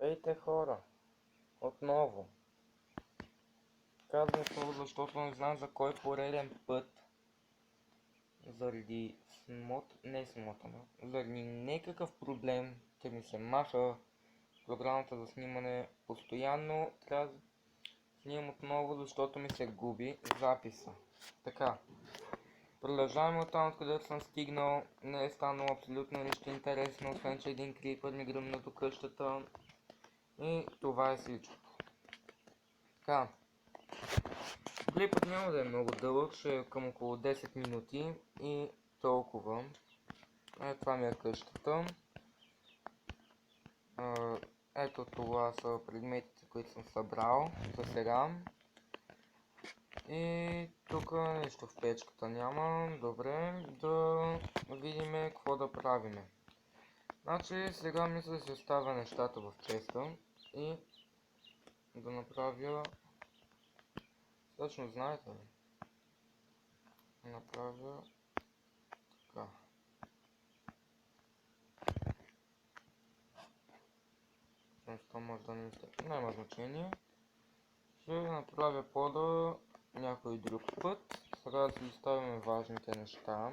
Ейте хора, отново. Казвам това, защото не знам за кой пореден път, заради заради някакъв проблем, че ми се маха програмата за снимане, постоянно трябва да снимам отново, защото ми се губи записа. Така, продължаваме оттам, откъдето съм стигнал. Не е станало абсолютно нищо интересно, освен че един крипър ми гръмна до къщата. И това е всичко. Така. Клипът няма да е много дълъг, ще е към около 10 минути и толкова. Това ми е къщата. Ето това са предметите, които съм събрал за сега. И тук нищо в печката няма. Добре, да видим какво да правиме. Значи сега мисля да си оставя нещата в честа и да направя... Точно знаете ли? Направя така. Нещо може да не сте. Няма значение. Ще направя пода някой друг път. Сега да си оставяме важните неща.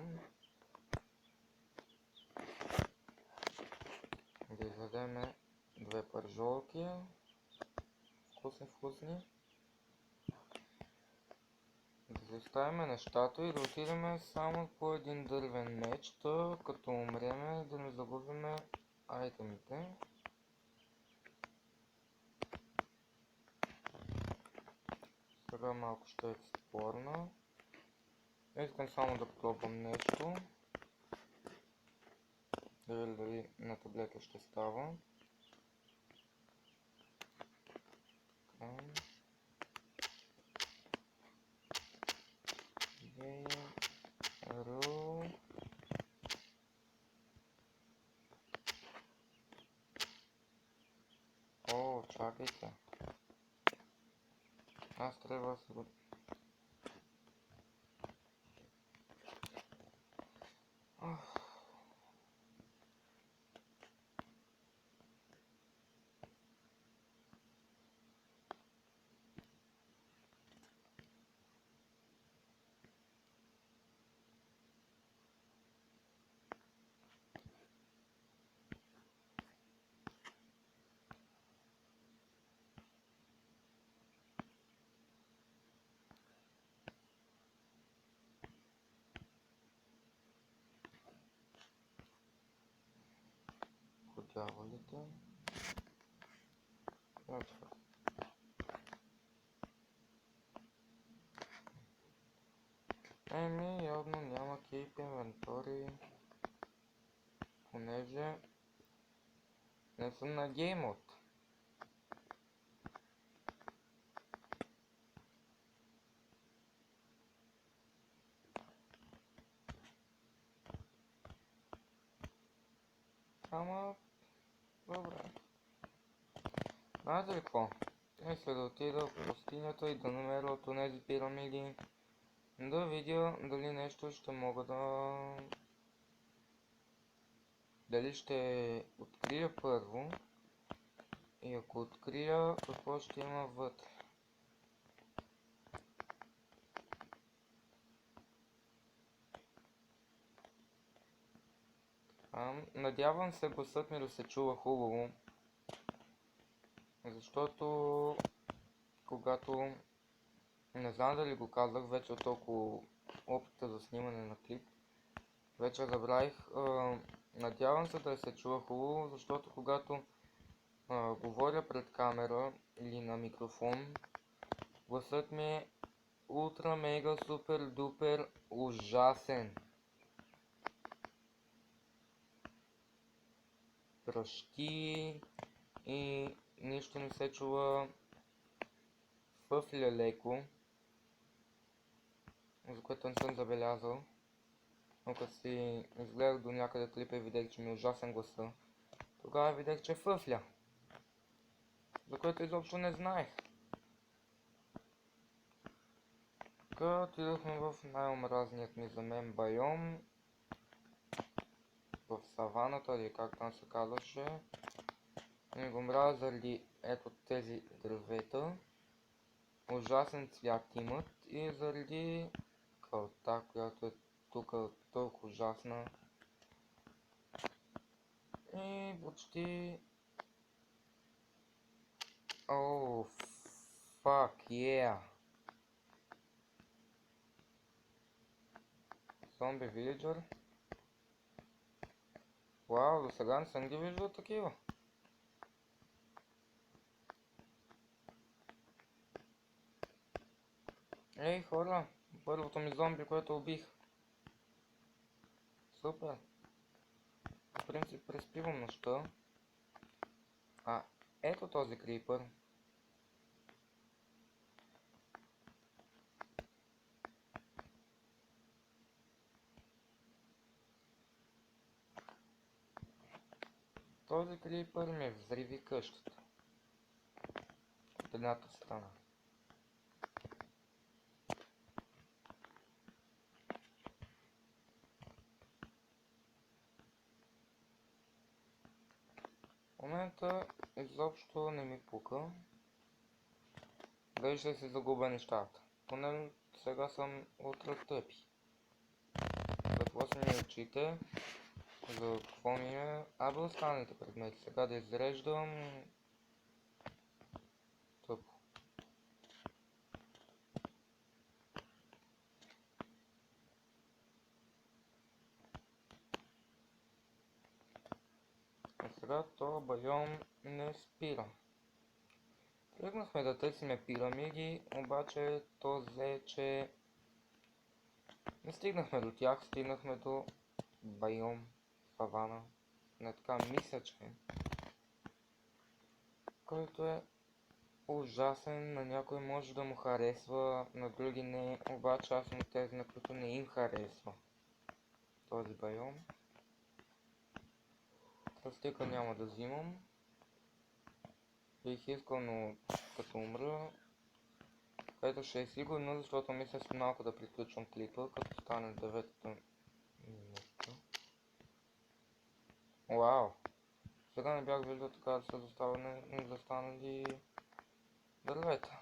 Да изведем две пържолки. Вкусни. Да си оставим нещата и да отидем само по един дървен меч, като умреме да не загубим айтемите. Сега малко ще е спорна. Искам само да пробвам нещо. Да видя дали на таблета ще става. О, чакайте. Аз трябва да се го... Дяволите. Явно няма keep inventory, понеже не съм на Game Mode. Ама, добре. Знаете ли какво? Мисля да отида в пустинята и да намеря от тези пирамиди, да видя дали нещо ще мога да... Дали ще открия първо и ако открия, какво ще има вътре. Надявам се гласът ми да се чува хубаво, защото когато, не знам дали го казах вече от толкова опита за снимане на клип, вече забравих, надявам се да се чува хубаво, защото когато говоря пред камера или на микрофон, гласът ми е ултра мега супер дупер ужасен. Тръщи и нищо не се чува, фъфля леко, за което не съм забелязал. Но като си изгледах до някъде клипа и видях, че ми е ужасен гласа, тогава видях, че фъфля, за което изобщо не знаех. Така отидохме в най-омразният ми за мен байом, в саваната или как там се казваше. ми го мразя заради ето тези дървета. Ужасен цвят имат и заради кълта, която е тук толкова ужасна. И почти... Оу, fuck yeah! Зомби вилиджър. Вау, до сега не съм ги виждал такива. Ей, хора, първото ми зомби, което убих. Супер. В принцип преспивам нощта. Ето този крипър. Този крипър ми взриви къщата. От едната страна. В момента изобщо не ми пука. Дали ще си загубя нещата. Поне сега съм от разтъпи. Какво са ми очите? За какво ми е? Абе останалите предмети. Сега да изреждам... Тъпо. А сега този байом не спира. Тръгнахме да търсиме пирамиди, обаче то взе, че не стигнахме до тях, стигнахме до байом, савана. Не така мисля, че който е ужасен, на някой може да му харесва, на други не, обаче аз съм от тези, на които не им харесва този байом. Тръстика няма да взимам. Бих искал, но като умра, което ще е сигурно, защото мисля си малко да приключвам клипа, като стане 9-та минута. Вау! Сега не бях виждал така да са застанали дървета.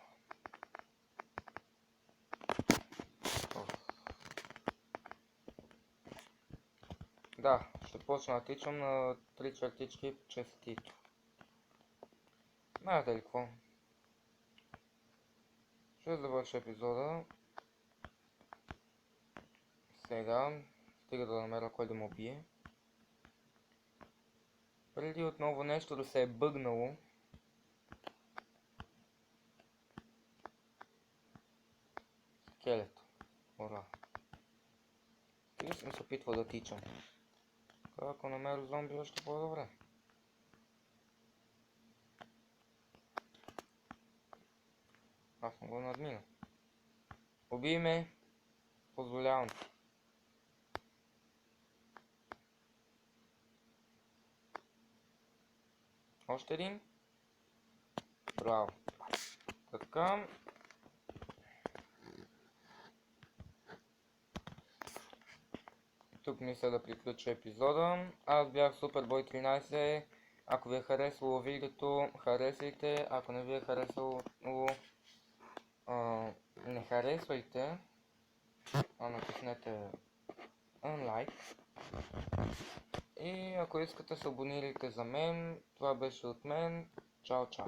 Да, ще почна да тичам на 3 чертички честито. Знаете ли какво? Ще завърша епизода. Сега стига да намеря кой да му убие. Преди отново нещо да се е бъгнало. Скелето. Ура. И съм се опитвал да тичам. Ако намеря зомби, още по-добре. Аз съм го надмина. Убий ме. Позволявам си. Още един. Браво. Така. Тук мисля да приключа епизода. Аз бях Superboy 13. Ако ви е харесало видеото, харесайте. Ако не ви е харесало, не харесвайте. Натиснете unlike. И ако искате, се абонирайте за мен. Това беше от мен. Чао, чао.